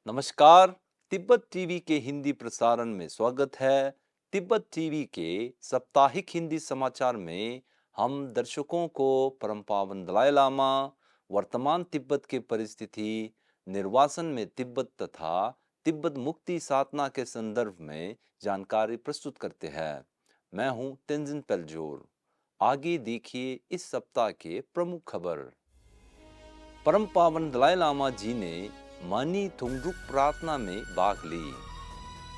नमस्कार। तिब्बत टीवी के हिंदी प्रसारण में स्वागत है। तिब्बत टीवी के साप्ताहिक हिंदी समाचार में हम दर्शकों को परम पावन दलाई लामा, वर्तमान तिब्बत के परिस्थिति, निर्वासन में तिब्बत तथा तिब्बत मुक्ति साधना के संदर्भ में जानकारी प्रस्तुत करते हैं। मैं हूं तेंजिन पेलजोर। आगे देखिए इस सप्ताह के प्रमुख खबर। परम पावन दलाई लामा जी ने मनी थुंगडुक प्रार्थना में भाग ली।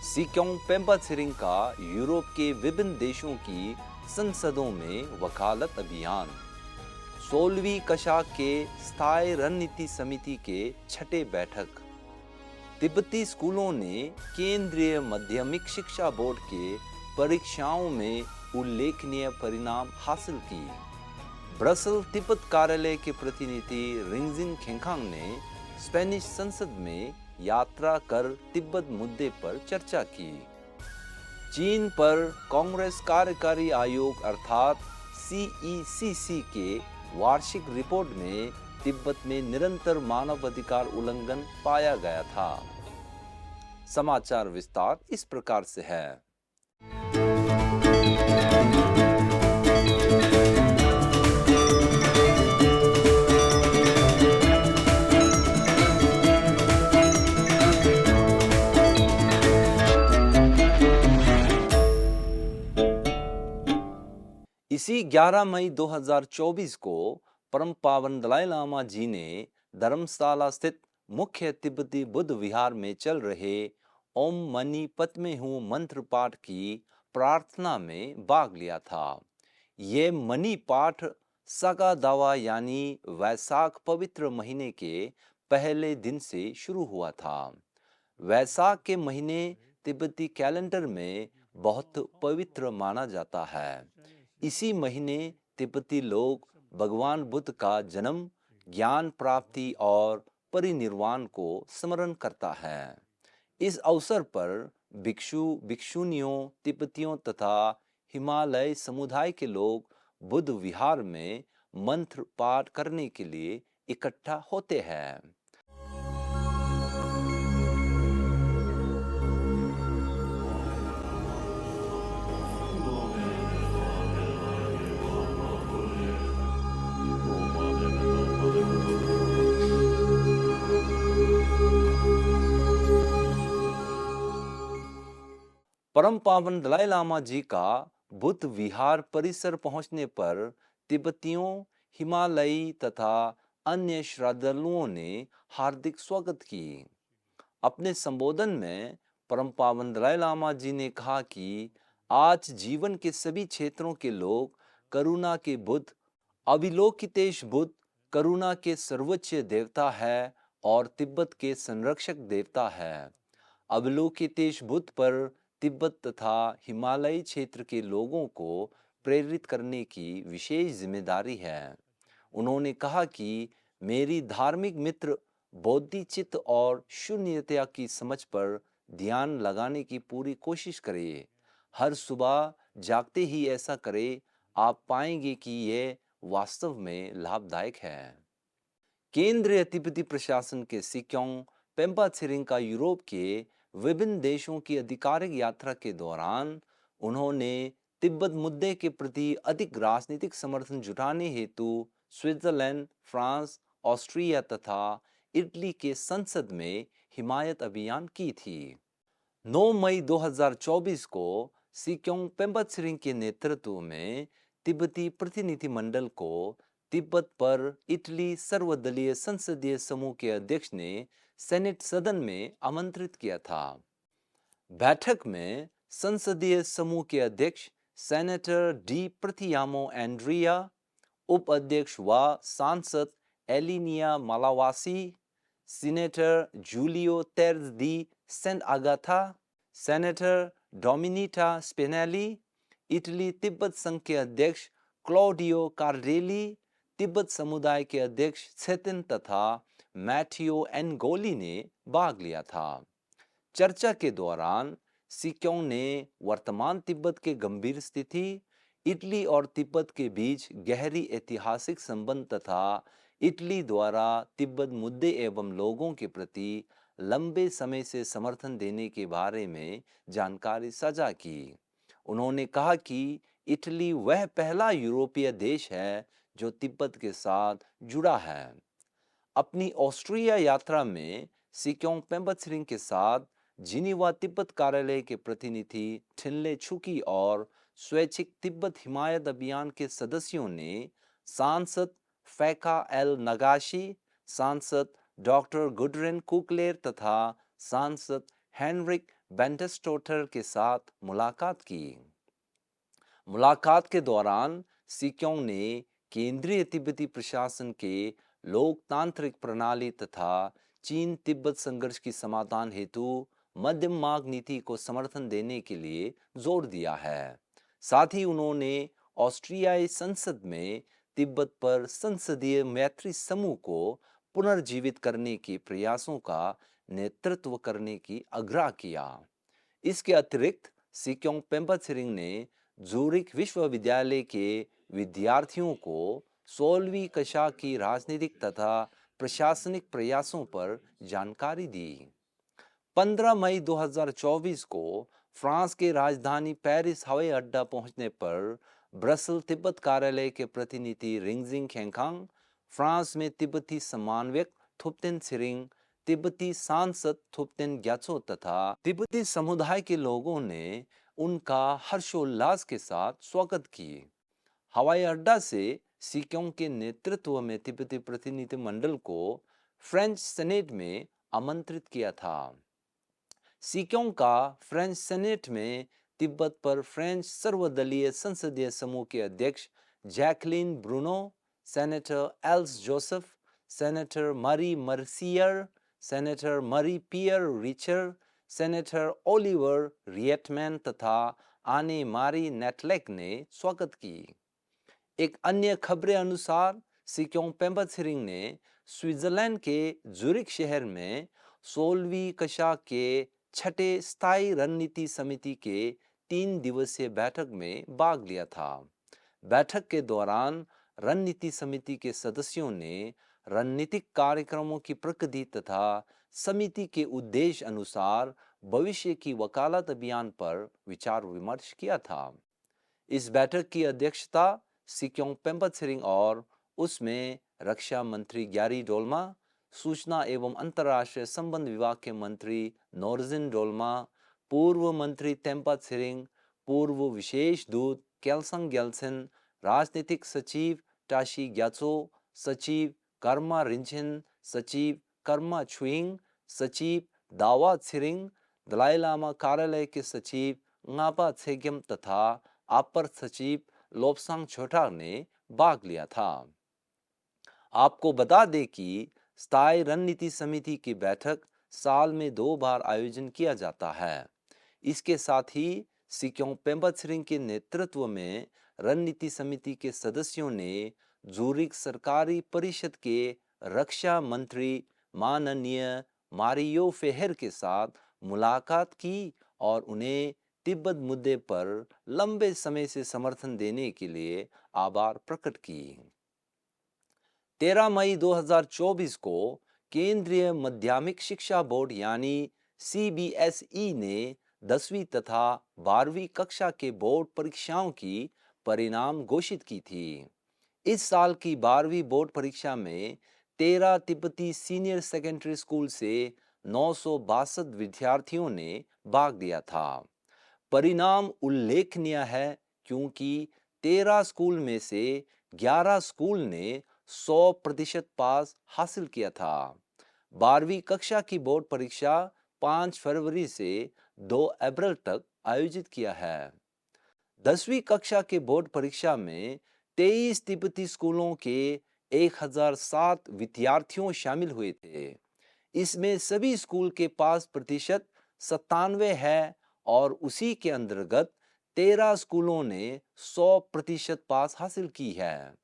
सिक्योंग पेम्बा त्सिरिंग का यूरोप के विभिन्न देशों की संसदों में वकालत अभियान। 16वीं कशाक के स्थायी रणनीति समिति के छठे बैठक। तिब्बती स्कूलों ने केंद्रीय माध्यमिक शिक्षा बोर्ड के परीक्षाओं में उल्लेखनीय परिणाम हासिल की। ब्रसल तिब्बत कार्यालय के प्रतिनिधि रिंगजिन खेंखांग ने स्पेनिश संसद में यात्रा कर तिब्बत मुद्दे पर चर्चा की। चीन पर कांग्रेस कार्यकारी आयोग अर्थात CECC के वार्षिक रिपोर्ट में तिब्बत में निरंतर मानवाधिकार उल्लंघन पाया गया था। समाचार विस्तार इस प्रकार से है। इसी 11 मई 2024 को परम पावन दलाई लामा जी ने धर्मशाला स्थित मुख्य तिब्बती बुद्ध विहार में चल रहे ओम मनी पद्मे हूँ मंत्र पाठ की प्रार्थना में भाग लिया था। ये मनी पाठ सगा दावा यानी वैशाख पवित्र महीने के पहले दिन से शुरू हुआ था। वैशाख के महीने तिब्बती कैलेंडर में बहुत पवित्र माना जाता है। इसी महीने तिब्बती लोग भगवान बुद्ध का जन्म, ज्ञान प्राप्ति और परिनिर्वाण को स्मरण करता है। इस अवसर पर भिक्षु भिक्षुनियों, तिब्बतियों तथा हिमालय समुदाय के लोग बुद्ध विहार में मंत्र पाठ करने के लिए इकट्ठा होते हैं। परम पावन दलाई लामा जी का बुद्ध विहार परिसर पहुंचने पर तिब्बतियों, हिमालयी तथा अन्य श्रद्धालुओं ने हार्दिक स्वागत की। अपने संबोधन में परम पावन दलाई लामा जी ने कहा कि आज जीवन के सभी क्षेत्रों के लोग करुणा के बुद्ध, अविलोकितेश बुद्ध करुणा के सर्वोच्च देवता है और तिब्बत के संरक्षक देवता है। अवलोकितेश बुद्ध पर तिब्बत तथा हिमालयी क्षेत्र के लोगों को प्रेरित करने की विशेष जिम्मेदारी है। उन्होंने कहा कि मेरी धार्मिक मित्र बोधिचित्त और शून्यता की समझ पर ध्यान लगाने की पूरी कोशिश करें। हर सुबह जागते ही ऐसा करें, आप पाएंगे कि यह वास्तव में लाभदायक है। केंद्रीय तिब्बती प्रशासन के सिक्योंग पेम्बा त्सिरिंग का यूरोप के विभिन्न देशों की आधिकारिक यात्रा के दौरान उन्होंने तिब्बत मुद्दे के प्रति अधिक राजनीतिक समर्थन जुटाने हेतु स्विट्जरलैंड, फ्रांस, ऑस्ट्रिया तथा इटली के संसद में हिमायत अभियान की थी। 9 मई 2024 को सिक्योंग पेम्बा त्सिरिंग के नेतृत्व में तिब्बती प्रतिनिधिमंडल को तिब्बत पर इटली सर्वदलीय संसदीय समूह के अध्यक्ष ने सेनेट सदन में आमंत्रित किया था। बैठक में संसदीय समूह के अध्यक्ष सेनेटर डी प्रतियामो एंड्रिया, उप अध्यक्ष व सांसद एलिनिया मालावासी, सीनेटर जूलियो तेर्ज दी Saint Agatha, senator डोमिनिटा स्पिनेली, Italy Tibet संघ के अध्यक्ष क्लॉडियो कार्डेली, तिब्बत समुदाय के अध्यक्ष छेतिन तथा मैथियो एनगोली ने भाग लिया था। चर्चा के दौरान सिक्योंग ने वर्तमान तिब्बत के गंभीर स्थिति, इटली और तिब्बत के बीच गहरी ऐतिहासिक संबंध तथा इटली द्वारा तिब्बत मुद्दे एवं लोगों के प्रति लंबे समय से समर्थन देने के बारे में जानकारी साझा की। उन्होंने कहा कि इटली वह पहला यूरोपीय देश है जो तिब्बत के साथ जुड़ा है। अपनी ऑस्ट्रिया यात्रा में सिक्योंग पेम्बा के साथ जिनीवा तिब्बत कार्यालय के प्रतिनिधि ठिनले छुकी और स्वैच्छिक तिब्बत हिमायत अभियान के सदस्यों ने सांसद फैका एल नगाशी, सांसद डॉक्टर गुडरिन कुकलेर तथा सांसद हेनरिक बेंटेस्टोटर के साथ मुलाकात की। मुलाकात के दौरान सिक्योंग ने केंद्रीय तिब्बती प्रशासन के लोकतांत्रिक प्रणाली तथा चीन तिब्बत संघर्ष की समाधान हेतु मध्यम मार्ग नीति को समर्थन देने के लिए जोर दिया है। साथ ही उन्होंने ऑस्ट्रियाई संसद में तिब्बत पर संसदीय मैत्री समूह को पुनर्जीवित करने के प्रयासों का नेतृत्व करने की आग्रह किया। इसके अतिरिक्त सिक्योंग पेम्बा ने जूरिक विश्वविद्यालय के विद्यार्थियों को 16वीं कक्षा की राजनीतिक तथा प्रशासनिक प्रयासों पर जानकारी दी। 15 मई 2024 को फ्रांस के राजधानी पेरिस हवाई अड्डा पहुंचने पर ब्रसल तिब्बत कार्यालय के प्रतिनिधि रिंगजिंग खेंखांग, फ्रांस में तिब्बती समन्वयक थुप्तेन सिरिंग, तिब्बती सांसद थुप्तेन ग्यात्सो तथा तिब्बती समुदाय के लोगों ने उनका हर्षोल्लास के साथ स्वागत किए। हवाई अड्डा से सिक्योंग के नेतृत्व में तिब्बती प्रतिनिधिमंडल को फ्रेंच सेनेट में आमंत्रित किया था। सिक्योंग का फ्रेंच सेनेट में तिब्बत पर फ्रेंच सर्वदलीय संसदीय समूह के अध्यक्ष Jacqueline Bruno, senator else Joseph, senator मरी मर्सियर, सेनेटर मरी पियर रिचर, सेनेटर ओलिवर रिएटमैन तथा आने मारी नेटलेक ने स्वागत की। एक अन्य खबरें अनुसार सिक्योंग पेम्बा ने स्विट्जरलैंड के जूरिक शहर में 16वीं कक्षा के छठे स्थायी रणनीति समिति के 3 दिवसीय बैठक में भाग लिया था। बैठक के दौरान रणनीति समिति के सदस्यों ने रणनीतिक कार्यक्रमों की प्रगति तथा समिति के उद्देश्य अनुसार भविष्य की वकालत अभियान पर विचार विमर्श किया था। इस बैठक की अध्यक्षता सिक्योंग पेम्बा और उसमें रक्षा मंत्री ग्यारी डोल्मा, सूचना एवं अंतर्राष्ट्रीय संबंध विभाग के मंत्री नोरजिन डोल्मा, पूर्व मंत्री तेम्पा त्सिरिंग, पूर्व विशेष दूत केल्संग गेल्सेन, राजनीतिक सचिव टाशी ग्यात्सो, सचिव कर्मा रिंचिन, सचिव कर्मा छुइंग, सचिव दावा त्सिरिंग, दलाई लामा कार्यालय के सचिव ngapa त्सेग्यम तथा अपर सचिव लोब्सांग छोटा ने भाग लिया था। आपको बता दें कि स्थायी रणनीति समिति की बैठक साल में 2 बार आयोजन किया जाता है। इसके साथ ही सिक्योंग पेम्बा के नेतृत्व में रणनीति समिति के सदस्यों ने जूरिक सरकारी परिषद के रक्षा मंत्री माननीय मारियो फेहर के साथ मुलाकात की और उन्हें तिब्बत मुद्दे पर लंबे समय से समर्थन देने के लिए आभार प्रकट की। 13 मई 2024 को केंद्रीय माध्यमिक शिक्षा बोर्ड यानी CBSE ने 10वीं तथा 12वीं कक्षा के बोर्ड परीक्षाओं की परिणाम घोषित की थी। इस साल की 12वीं बोर्ड परीक्षा में 13 तिब्बती सीनियर सेकेंडरी स्कूल से 962 विद्यार्थियों ने भाग लिया था। परिणाम उल्लेखनीय है क्योंकि 13 स्कूल में से 11 स्कूल ने 100% पास हासिल किया था। 12वीं कक्षा की बोर्ड परीक्षा 5 फरवरी से 2 अप्रैल तक आयोजित किया है। 10वीं कक्षा के बोर्ड परीक्षा में 23 तिब्बती स्कूलों के 1007 विद्यार्थियों शामिल हुए थे। इसमें सभी स्कूल के पास प्रतिशत 97 है और उसी के अंतर्गत 13 स्कूलों ने 100% पास हासिल की है।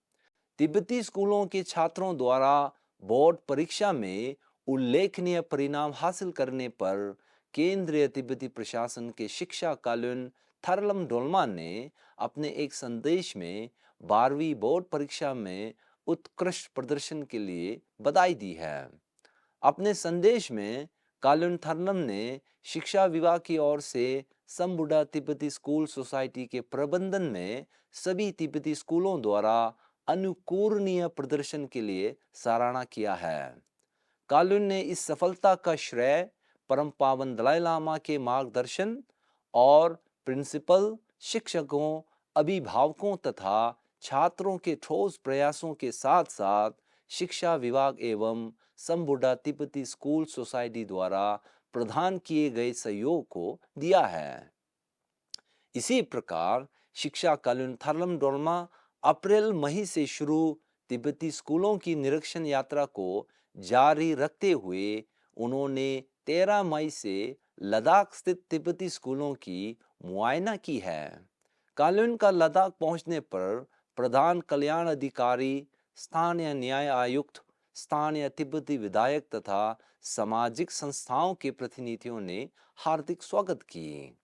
तिब्बती स्कूलों के छात्रों द्वारा बोर्ड परीक्षा में उल्लेखनीय परिणाम हासिल करने पर केंद्रीय तिब्बती प्रशासन के शिक्षा कालुन थरलम डोल्मा ने अपने एक संदेश में 12वीं बोर्ड परीक्षा में उत्कृष्ट प्रदर्शन के लिए बधाई दी है। अपने संदेश में कालुनथरनम ने शिक्षा विभाग की ओर से संबुडा तिब्बती स्कूल सोसाइटी के प्रबंधन में सभी तिब्बती स्कूलों द्वारा अनुकरणीय प्रदर्शन के लिए सराहना किया है। कालुन ने इस सफलता का श्रेय परम पावन दलाई लामा के मार्गदर्शन और प्रिंसिपल, शिक्षकों, अभिभावकों तथा छात्रों के ठोस प्रयासों के साथ साथ शिक्षा विभाग एवं संबुडा तिब्बती स्कूल सोसाइटी द्वारा प्रदान किए गए सहयोग को दिया है। इसी प्रकार शिक्षा कालुन थार्लम डोल्मा अप्रैल मई से शुरू तिब्बती स्कूलों की निरीक्षण यात्रा को जारी रखते हुए उन्होंने 13 मई से लद्दाख स्थित तिब्बती स्कूलों की मुआयना की है। कालुन का लद्दाख पहुंचने पर प्रधान कल्याण अधिकारी, स्थानीय न्याय आयुक्त, स्थानीय तिब्बती विधायक तथा सामाजिक संस्थाओं के प्रतिनिधियों ने हार्दिक स्वागत की।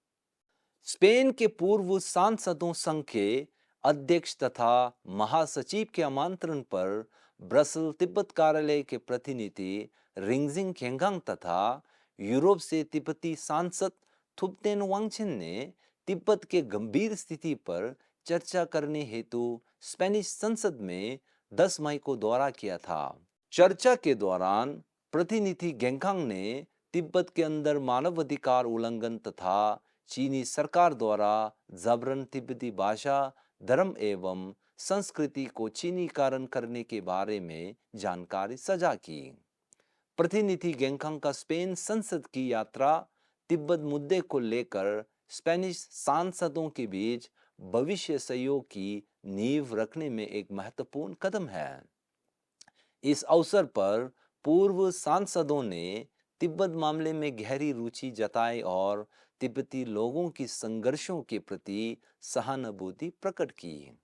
स्पेन के पूर्व सांसदों संघ के अध्यक्ष तथा महासचिव के आमंत्रण पर ब्रसल तिब्बत कार्यालय के प्रतिनिधि रिंगजिंग खेंगांग तथा यूरोप से तिब्बती सांसद थुप्तेन वांगचिन ने तिब्बत के गंभीर स्थिति पर चर्चा करने हेतु स्पेनिश संसद में 10 मई को दौरा किया था। चर्चा के दौरान प्रतिनिधि गेंखांग ने तिब्बत के अंदर मानवाधिकार उल्लंघन तथा चीनी सरकार द्वारा जबरन तिब्बती भाषा, धर्म एवं संस्कृति को चीनीकरण करने के बारे में जानकारी साझा की। प्रतिनिधि गेंखांग का स्पेन संसद की यात्रा तिब्बत मुद्दे को लेकर स्पेनिश सांसदों के बीच भविष्य सहयोग की नींव रखने में एक महत्वपूर्ण कदम है। इस अवसर पर पूर्व सांसदों ने तिब्बत मामले में गहरी रुचि जताई और तिब्बती लोगों की संघर्षों के प्रति सहानुभूति प्रकट की।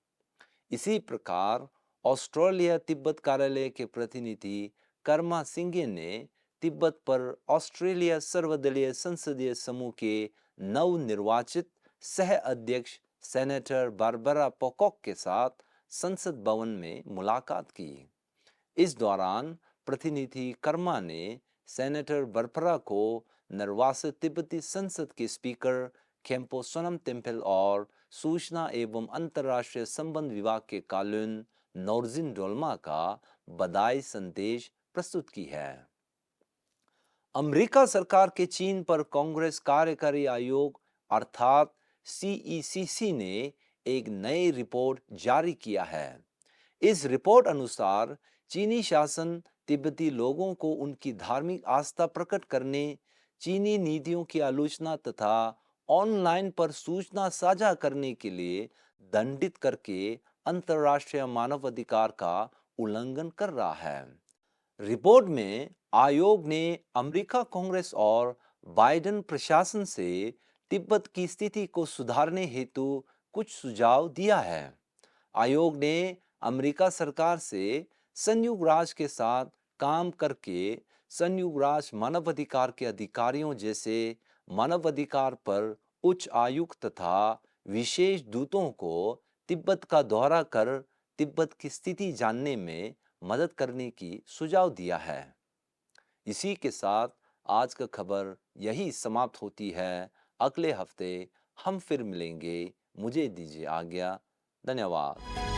इसी प्रकार ऑस्ट्रेलिया तिब्बत कार्यालय के प्रतिनिधि कर्मा सिंघे ने तिब्बत पर ऑस्ट्रेलिया सर्वदलीय संसदीय समूह के नवनिर्वाचित सह अध्यक्ष सेनेटर बारबरा पोकॉक के साथ संसद भवन में मुलाकात की। इस दौरान प्रतिनिधि कर्मा ने सेनेटर बरपरा को निर्वासित तिब्बती संसद के स्पीकर खेम्पो सोनम टेम्पल और सूचना एवं अंतर्राष्ट्रीय संबंध विभाग के कालुन नोर्जिन डोल्मा का बधाई संदेश प्रस्तुत की है। अमेरिका सरकार के चीन पर कांग्रेस कार्यकारी आयोग अर्थात CECC ने एक नई रिपोर्ट जारी किया है। इस रिपोर्ट अनुसार चीनी शासन तिब्बती लोगों को उनकी धार्मिक आस्था प्रकट करने, चीनी नीतियों की आलोचना तथा ऑनलाइन पर सूचना साझा करने के लिए दंडित करके अंतर्राष्ट्रीय मानवाधिकार का उल्लंघन कर रहा है। रिपोर्ट में आयोग ने अमेरिका कांग्रेस और बाइडेन प्रशासन से तिब्बत की स्थिति को सुधारने हेतु कुछ सुझाव दिया है। आयोग ने अमेरिका सरकार से संयुक्त राष्ट्र के साथ काम करके संयुक्त राष्ट्र मानवाधिकार के अधिकारियों जैसे मानवाधिकार पर उच्च आयुक्त तथा विशेष दूतों को तिब्बत का दौरा कर तिब्बत की स्थिति जानने में मदद करने की सुझाव दिया है। इसी के साथ आज का खबर यही समाप्त होती है। अगले हफ्ते हम फिर मिलेंगे। मुझे दीजिए आज्ञा। धन्यवाद।